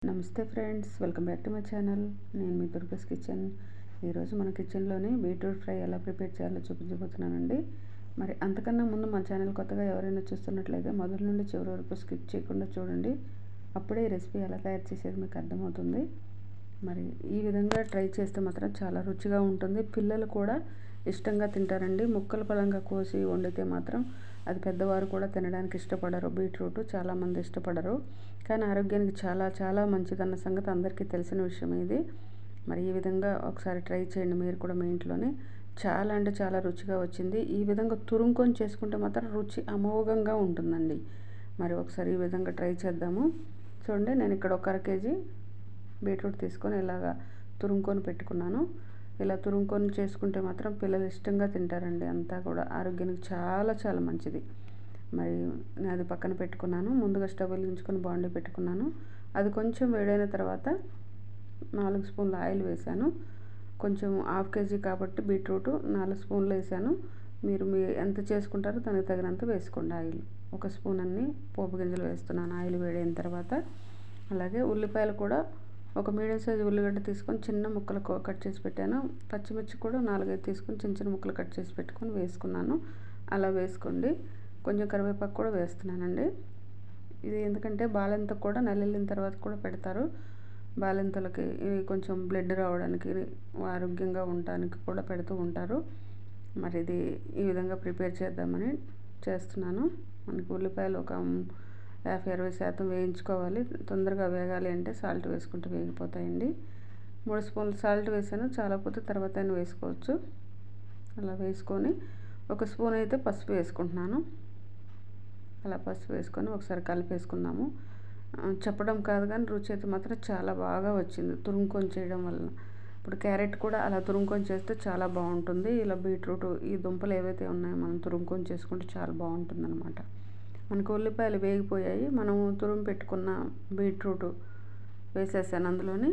నమస్తే friends, welcome back to my channel. నేను మీ దుర్గస్ kitchen. ఈరోజు మన కిచెన్లోని బీట్రూట్ ఫ్రై ఎలా ప్రిపేర్ చేయాలో చూపించబోతున్నానండి. మరి అంతకన్నా ముందు మన ఛానల్ కొత్తగా ఎవరైనా చూస్తున్నట్లయితే మొదటి నుండి చివరి వరకు స్కిప్ చేయకుండా చూడండి. అప్పుడే ఈ రెసిపీ ఎలా తయారు చేసేది మీకు అర్థమవుతుంది. మరి ఈ విధంగా ట్రై చేస్తే మాత్రం చాలా రుచిగా ఉంటుంది. పిల్లలు కూడా ఇష్టంగా తింటారండి. ముక్కలు పలంగా కోసి వండితే మాత్రం అది పెద్దవారు కూడా తినడానికి ఇష్టపడరు. బీట్రూట్ చాలామంది ఇష్టపడరు, కానీ ఆరోగ్యానికి చాలా చాలా మంచిదన్న సంగతి అందరికీ తెలిసిన విషయం ఇది. మరి ఈ విధంగా ఒకసారి ట్రై చేయండి మీరు కూడా మీ ఇంట్లోనే. చాలా అంటే చాలా రుచిగా వచ్చింది. ఈ విధంగా తురుముకొని చేసుకుంటే మాత్రం రుచి అమోఘంగా ఉంటుందండి. మరి ఒకసారి ఈ విధంగా ట్రై చేద్దాము. చూడండి, నేను ఇక్కడ 1 కేజీ బీట్రూట్ తీసుకొని ఇలాగా తురుముకొని పెట్టుకున్నాను. ఇలా తురుముకొని చేసుకుంటే మాత్రం పిల్లలు ఇష్టంగా తింటారండి. అంతా కూడా ఆరోగ్యానికి చాలా చాలా మంచిది. మరి నేను అది పక్కన పెట్టుకున్నాను. ముందుగా స్టవ్ వెలిగించుకొని బాండీ పెట్టుకున్నాను. అది కొంచెం వేడైన తర్వాత 4 స్పూన్ల ఆయిల్ వేసాను. కొంచెం 1/2 కేజీ కాబట్టి బీట్రూట్ 4 స్పూన్లు వేసాను. మీరు ఎంత చేసుకుంటారో దానికి తగినంత వేసుకోండి ఆయిల్. 1 స్పూన్ అన్ని పోపు గింజలు వేస్తున్నాను ఆయిల్ వేడైన తర్వాత. అలాగే ఉల్లిపాయలు కూడా ఒక మీడియం సైజు ఉల్లిగడ్డ తీసుకొని చిన్న ముక్కలు కట్ చేసి పెట్టాను. పచ్చిమిర్చి కూడా 4-5 తీసుకొని చిన్న చిన్న ముక్కలు కట్ చేసి పెట్టుకొని వేసుకున్నాను. అలా వేసుకోండి. కొంచెం కరివేపాకు కూడా వేస్తున్నానండి. ఇది ఎందుకంటే బాలింతకు కూడా నెలలిన తర్వాత కూడా పెడతారు. బాలింతలకి ఇవి కొంచెం బ్లడ్ రావడానికి, ఆరోగ్యంగా ఉండడానికి కూడా పెడుతూ ఉంటారు. మరి ఇది ఈ విధంగా ప్రిపేర్ చేద్దామని చేస్తున్నాను. మనకి ఉల్లిపాయలు ఒక 50-60% వేయించుకోవాలి. తొందరగా వేగాలి అంటే సాల్ట్ వేసుకుంటే వేగిపోతాయండి. 3 స్పూన్లు సాల్ట్ వేసాను. చాలకపోతే తర్వాత అయినా వేసుకోవచ్చు. అలా వేసుకొని 1 స్పూన్ అయితే పసుపు వేసుకుంటున్నాను. అలా పసుపు వేసుకొని ఒకసారి కలిపేసుకుందాము. చెప్పడం కాదు కానీ రుచి అయితే మాత్రం చాలా బాగా వచ్చింది తురుముకొని చేయడం వలన. ఇప్పుడు క్యారెట్ కూడా అలా తురుముకొని చేస్తే చాలా బాగుంటుంది. ఇలా బీట్రూట్ ఈ దుంపలు ఏవైతే ఉన్నాయో మనం తురుముకొని చేసుకుంటే చాలా బాగుంటుంది అనమాట. మనకు ఉల్లిపాయలు వేగిపోయాయి. మనము తురుము పెట్టుకున్న బీట్రూట్ వేసేసాను అందులోని.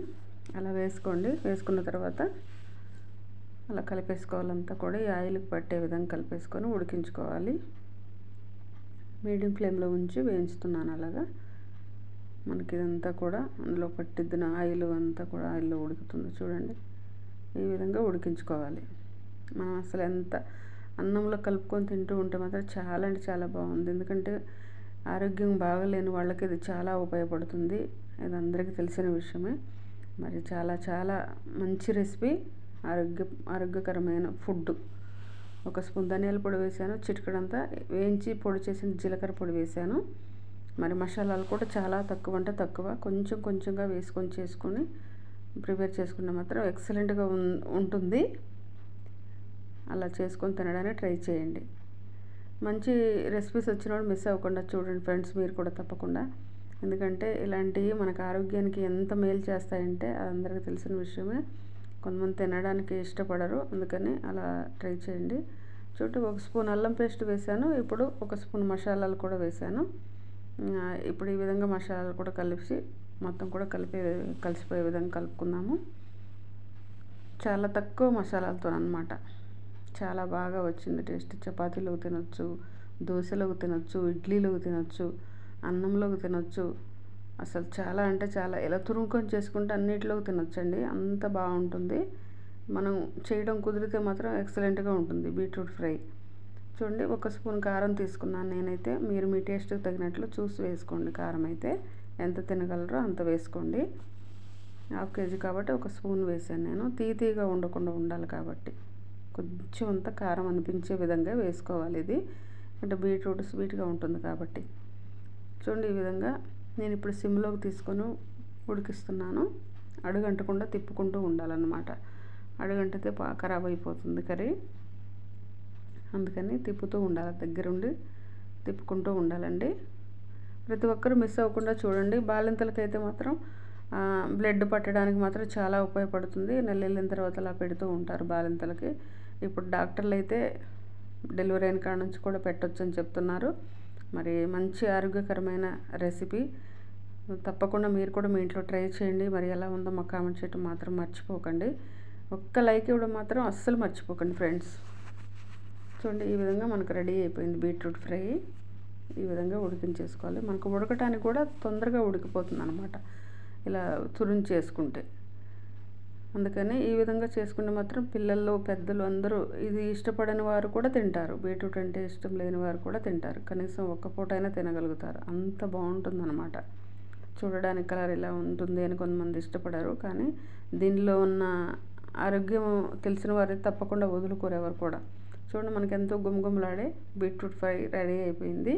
అలా వేసుకోండి. వేసుకున్న తర్వాత అలా కలిపేసుకోవాలంతా కూడా ఈ ఆయిల్కి పట్టే విధంగా కలిపేసుకొని ఉడికించుకోవాలి. మీడియం ఫ్లేమ్లో ఉంచి వేయించుతున్నాను. అలాగా మనకి ఇదంతా కూడా అందులో పట్టిద్దిన ఆయిల్ అంతా కూడా ఆయిల్లో ఉడుకుతుంది. చూడండి, ఈ విధంగా ఉడికించుకోవాలి. మనం అసలు ఎంత అన్నంలో కలుపుకొని తింటూ ఉంటే మాత్రం చాలా అంటే చాలా బాగుంది. ఎందుకంటే ఆరోగ్యం బాగలేని వాళ్ళకి ఇది చాలా ఉపయోగపడుతుంది. ఇది అందరికీ తెలిసిన విషయమే. మరి చాలా చాలా మంచి రెసిపీ, ఆరోగ్యకరమైన ఫుడ్. 1 స్పూన్ ధనియాల పొడి వేసాను. చిటికెడంతా వేయించి పొడి చేసిన జీలకర్ర పొడి వేసాను. మరి మసాలాలు కూడా చాలా తక్కువ అంటే తక్కువ, కొంచెం కొంచెంగా వేసుకొని చేసుకొని ప్రిపేర్ చేసుకుంటే మాత్రం ఎక్సలెంట్గా ఉంటుంది. అలా చేసుకొని తినడానికి ట్రై చేయండి. మంచి రెసిపీస్ వచ్చినప్పుడు మిస్ అవ్వకుండా చూడండి ఫ్రెండ్స్ మీరు కూడా తప్పకుండా. ఎందుకంటే ఇలాంటివి మనకు ఆరోగ్యానికి ఎంత మేలు చేస్తాయంటే అది అందరికీ తెలిసిన విషయమే. కొంతమంది తినడానికి ఇష్టపడరు, అందుకని అలా ట్రై చేయండి. చూడండి, 1 స్పూన్ అల్లం పేస్ట్ వేసాను. ఇప్పుడు 1 స్పూన్ మసాలాలు కూడా వేసాను. ఇప్పుడు ఈ విధంగా మసాలాలు కూడా కలిపి మొత్తం కూడా కలిసిపోయే విధంగా కలుపుకుందాము. చాలా తక్కువ మసాలాలతో అన్నమాట. చాలా బాగా వచ్చింది టేస్ట్. చపాతీలోకి తినొచ్చు, దోశలోకి తినొచ్చు, ఇడ్లీలోకి తినొచ్చు, అన్నంలోకి తినొచ్చు. అసలు చాలా అంటే చాలా ఇలా తురుముకొని చేసుకుంటే అన్నిటిలోకి తినొచ్చండి. అంత బాగుంటుంది. మనం చేయడం కుదిరితే మాత్రం ఎక్సలెంట్గా ఉంటుంది బీట్రూట్ ఫ్రై. చూడండి, 1 స్పూన్ కారం తీసుకున్నాను నేనైతే. మీరు మీ టేస్ట్కి తగినట్లు చూసి వేసుకోండి. కారం అయితే ఎంత తినగలరో అంత వేసుకోండి. 1/2 కేజీ కాబట్టి 1 స్పూన్ వేసాను నేను. తీగా ఉండకుండా ఉండాలి కాబట్టి కొంచెం అంత కారం అనిపించే విధంగా వేసుకోవాలి. ఇది అంటే బీట్రూట్ స్వీట్గా ఉంటుంది కాబట్టి. చూడండి, ఈ విధంగా నేను ఇప్పుడు సిమ్లోకి తీసుకొని ఉడికిస్తున్నాను. అడుగంటకుండా తిప్పుకుంటూ ఉండాలన్నమాట. అడుగంటితే ఖరాబ్ అయిపోతుంది కర్రీ. అందుకని తిప్పుతూ ఉండాలి, దగ్గరుండి తిప్పుకుంటూ ఉండాలండి. ప్రతి ఒక్కరు మిస్ అవ్వకుండా చూడండి. బాలింతలకైతే మాత్రం బ్లడ్ పట్టడానికి మాత్రం చాలా ఉపయోగపడుతుంది. నెలలిన తర్వాత అలా పెడుతూ ఉంటారు బాలింతలకి. ఇప్పుడు డాక్టర్లు అయితే డెలివరీ అయిన కాడ నుంచి కూడా పెట్టొచ్చు అని చెప్తున్నారు. మరి మంచి ఆరోగ్యకరమైన రెసిపీ. తప్పకుండా మీరు కూడా మీ ఇంట్లో ట్రై చేయండి. మరి ఎలా ఉందో మాకు కామెంట్ చేయడం మాత్రం మర్చిపోకండి. ఒక్క లైక్ ఇవ్వడం మాత్రం అస్సలు మర్చిపోకండి ఫ్రెండ్స్. చూడండి, ఈ విధంగా మనకు రెడీ అయిపోయింది బీట్రూట్ ఫ్రై. ఈ విధంగా ఉడికించేసుకోవాలి. మనకు ఉడకటానికి కూడా తొందరగా ఉడికిపోతుంది అనమాట. ఇలా తురుంచేసుకుంటే. అందుకని ఈ విధంగా చేసుకుంటే మాత్రం పిల్లలు పెద్దలు అందరూ ఇది ఇష్టపడని వారు కూడా తింటారు. బీట్రూట్ అంటే ఇష్టం లేని వారు కూడా తింటారు. కనీసం ఒక్క పూటైనా తినగలుగుతారు. అంత బాగుంటుందన్నమాట. చూడడానికి కలర్ ఇలా ఉంటుంది అని కొంతమంది ఇష్టపడరు, కానీ దీనిలో ఉన్న ఆరోగ్యం తెలిసిన వారు తప్పకుండా వదులుకోరు ఎవరు కూడా. చూడండి, మనకి ఎంతో గుమగుమలాడే బీట్రూట్ ఫ్రై రెడీ అయిపోయింది.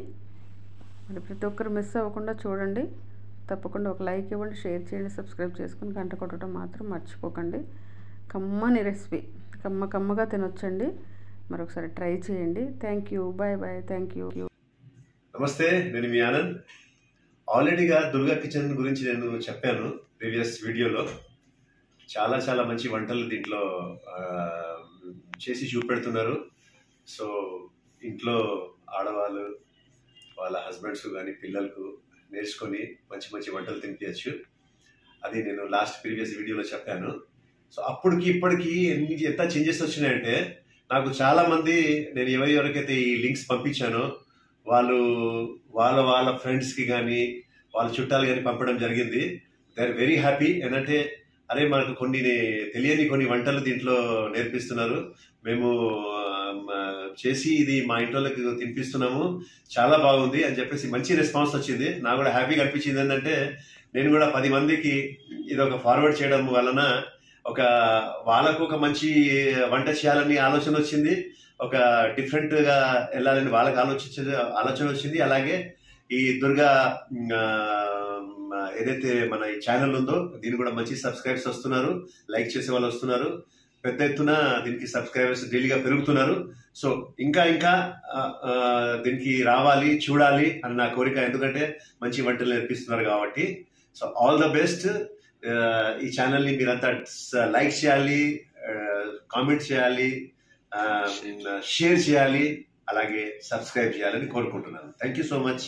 మరి ప్రతి ఒక్కరు మిస్ అవ్వకుండా చూడండి. తప్పకుండా ఒక లైక్ ఇవ్వండి, షేర్ చేయండి, సబ్స్క్రైబ్ చేసుకుని గంట కొట్టడం మాత్రం మర్చిపోకండి. కమ్మని రెసిపీ, కమ్మగా తినొచ్చండి. మరొకసారి ట్రై చేయండి. Thank you, bye bye, thank you. నమస్తే, నేను మీ ఆనంద్. ఆల్రెడీగా దుర్గా కిచెన్ గురించి నేను చెప్పాను ప్రీవియస్ వీడియోలో. చాలా మంచి వంటలు దీంట్లో చేసి చూపెడుతున్నారు. సో ఇంట్లో ఆడవాళ్ళు వాళ్ళ హస్బెండ్స్ కానీ పిల్లలకు నేర్చుకొని మంచి వంటలు తినిపించచ్చు. అది నేను ప్రీవియస్ వీడియోలో చెప్పాను. సో అప్పటికి ఇప్పటికి ఎంత చేంజెస్ వచ్చినాయంటే, నాకు చాలా మంది నేను ఎవరికైతే ఈ లింక్స్ పంపించానో వాళ్ళు వాళ్ళ ఫ్రెండ్స్కి కానీ వాళ్ళ చుట్టాలు కానీ పంపడం జరిగింది. They are very happy. ఏంటంటే, అరే మనకు తెలియని కొన్ని వంటలు దీంట్లో నేర్పిస్తున్నారు, మేము చేసి ఇది మా ఇంట్లోకి తినిపిస్తున్నాము, చాలా బాగుంది అని చెప్పేసి మంచి రెస్పాన్స్ వచ్చింది. నాకు కూడా హ్యాపీగా అనిపించింది. ఏంటంటే, నేను కూడా 10 మందికి ఇది ఒక ఫార్వర్డ్ చేయడం వలన వాళ్ళకు ఒక మంచి వంట చేయాలని ఆలోచన వచ్చింది, ఒక డిఫరెంట్గా వెళ్ళాలని వాళ్ళకి ఆలోచన వచ్చింది. అలాగే ఈ దుర్గా ఏదైతే మన ఈ ఛానల్ ఉందో దీనికి కూడా మంచి సబ్స్క్రైబర్స్ వస్తున్నారు, లైక్ చేసే వాళ్ళు వస్తున్నారు, పెద్ద ఎత్తున దీనికి సబ్స్క్రైబర్స్ డైలీగా పెరుగుతున్నారు. సో ఇంకా దీనికి రావాలి, చూడాలి అని నా కోరిక. ఎందుకంటే మంచి వంటలు నేర్పిస్తున్నారు కాబట్టి. So all the best. ఈ ఛానల్ని మీరంతా లైక్ చేయాలి, కామెంట్ చేయాలి, షేర్ చేయాలి, అలాగే సబ్స్క్రైబ్ చేయాలని కోరుకుంటున్నాను. Thank you so much.